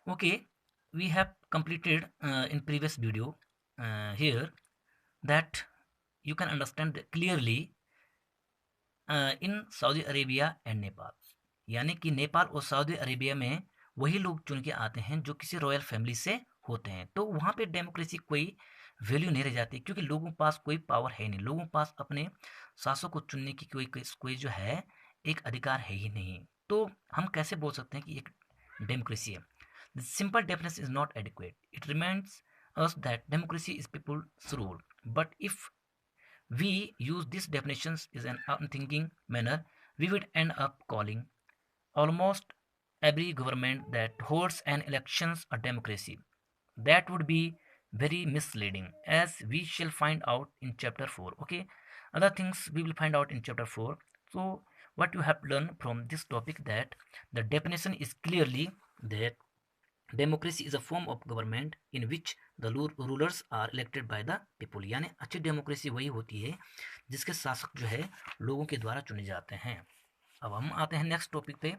Okay, we have completed in previous video here that you can understand clearly in Saudi Arabia and Nepal, यानी कि नेपाल और Saudi Arabia में वही लोग चुन के आते हैं जो किसी रॉयल फैमिली से होते हैं। तो वहाँ पे डेमोक्रेसी कोई वैल्यू नहीं रह जाती, क्योंकि लोगों के पास कोई पावर है नहीं, लोगों के पास अपने शासक को चुनने की कोई जो है एक अधिकार है ही नहीं। तो हम कैसे बोल सकते हैं कि एक डेमोक्रेसी है? The simple definition is not adequate. It reminds us that democracy is people's rule. But if we use these definitions in an unthinking manner, we would end up calling almost every government that holds an elections a democracy. That would be very misleading, as we shall find out in chapter 4. Okay, other things we will find out in chapter 4. So what you have learned from this topic, that the definition is clearly that democracy is a form of government in which the rulers are elected by the people, यानी अच्छी democracy वही होती है जिसके शासक जो है लोगों के द्वारा चुने जाते हैं। अब हम आते हैं नेक्स्ट टॉपिक पे,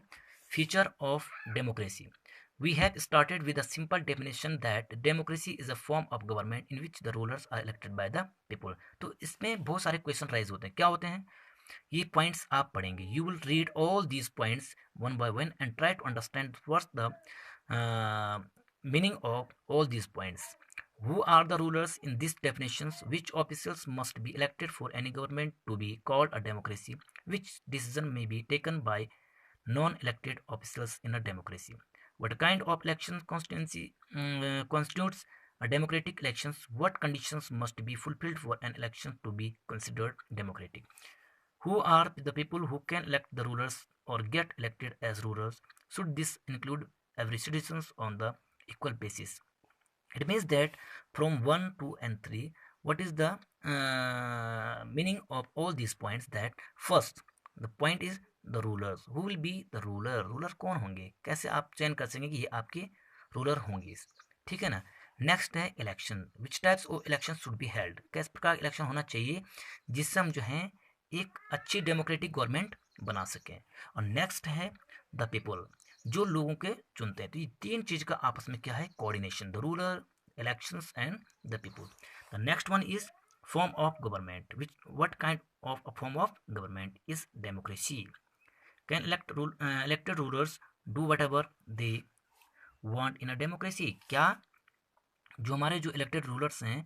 feature of democracy. We have started with a simple definition that democracy is a form of government in which the rulers are elected by the people. तो इसमें बहुत सारे क्वेश्चन राइज होते हैं, क्या होते हैं ये पॉइंट्स आप पढ़ेंगे। You will read all these points one by one and try to understand what's the meaning of all these points. Who are the rulers in these definitions? Which officials must be elected for any government to be called a democracy? Which decision may be taken by non-elected officials in a democracy? What kind of election constitutes a democratic elections? What conditions must be fulfilled for an election to be considered democratic? Who are the people who can elect the rulers or get elected as rulers? Should this include every citizens on the equal basis? It means that from 1, 2 and 3, what is the meaning of all these points? That first, the point is the rulers. Who will be the ruler? Ruler कौन होंगे, कैसे आप चयन कर सकेंगे कि ये आपके रूलर होंगे, ठीक है ना। नेक्स्ट है election. Which types of election should be held, किस प्रकार इलेक्शन होना चाहिए जिससे हम जो है एक अच्छी डेमोक्रेटिक गवर्नमेंट बना सकें। और नेक्स्ट है द पीपल, जो लोगों के चुनते हैं। तो ये तीन चीज का आपस में क्या है, coordination, the ruler, elections and the people. The next one is form of government, which what kind of a form of government is democracy. Can elected rulers do what ever they want in a democracy, क्या जो हमारे जो elected rulers हैं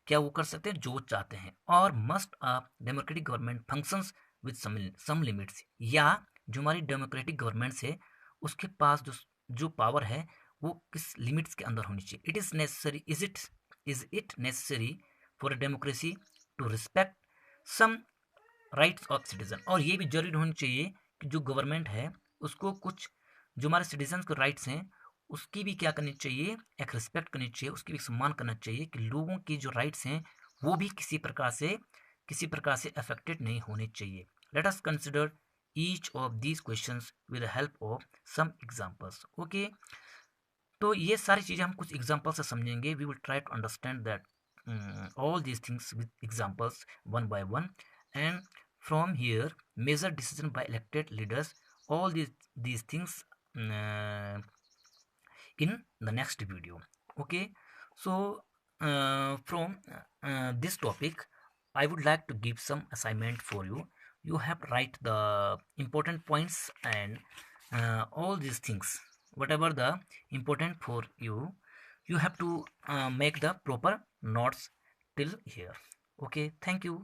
क्या वो कर सकते हैं जो चाहते हैं। और must a democratic government functions with some limits, या जो हमारी डेमोक्रेटिक गवर्नमेंट है उसके पास जो पावर है वो किस लिमिट्स के अंदर होनी चाहिए। It is necessary, is it necessary for a democracy to respect some rights of citizen, और ये भी जरूरी होनी चाहिए कि जो गवर्नमेंट है उसको कुछ जो हमारे सिटीजन के राइट्स हैं उसकी भी क्या करनी चाहिए, एक रिस्पेक्ट करनी चाहिए, उसकी भी सम्मान करना चाहिए कि लोगों की जो राइट्स हैं वो भी किसी प्रकार से अफेक्टेड नहीं होने चाहिए। Let us consider each of these questions with the help of some examples. Okay, तो ये सारी चीज़ें हम कुछ एग्जांपल से समझेंगे। We will try to understand that all these things with examples one by one, and from here major decision by elected leaders, all these things uh, in the next video. Okay, so from this topic I would like to give some assignment for you. You have to write the important points and all these things, whatever the important for you, you have to make the proper notes till here. Okay, thank you.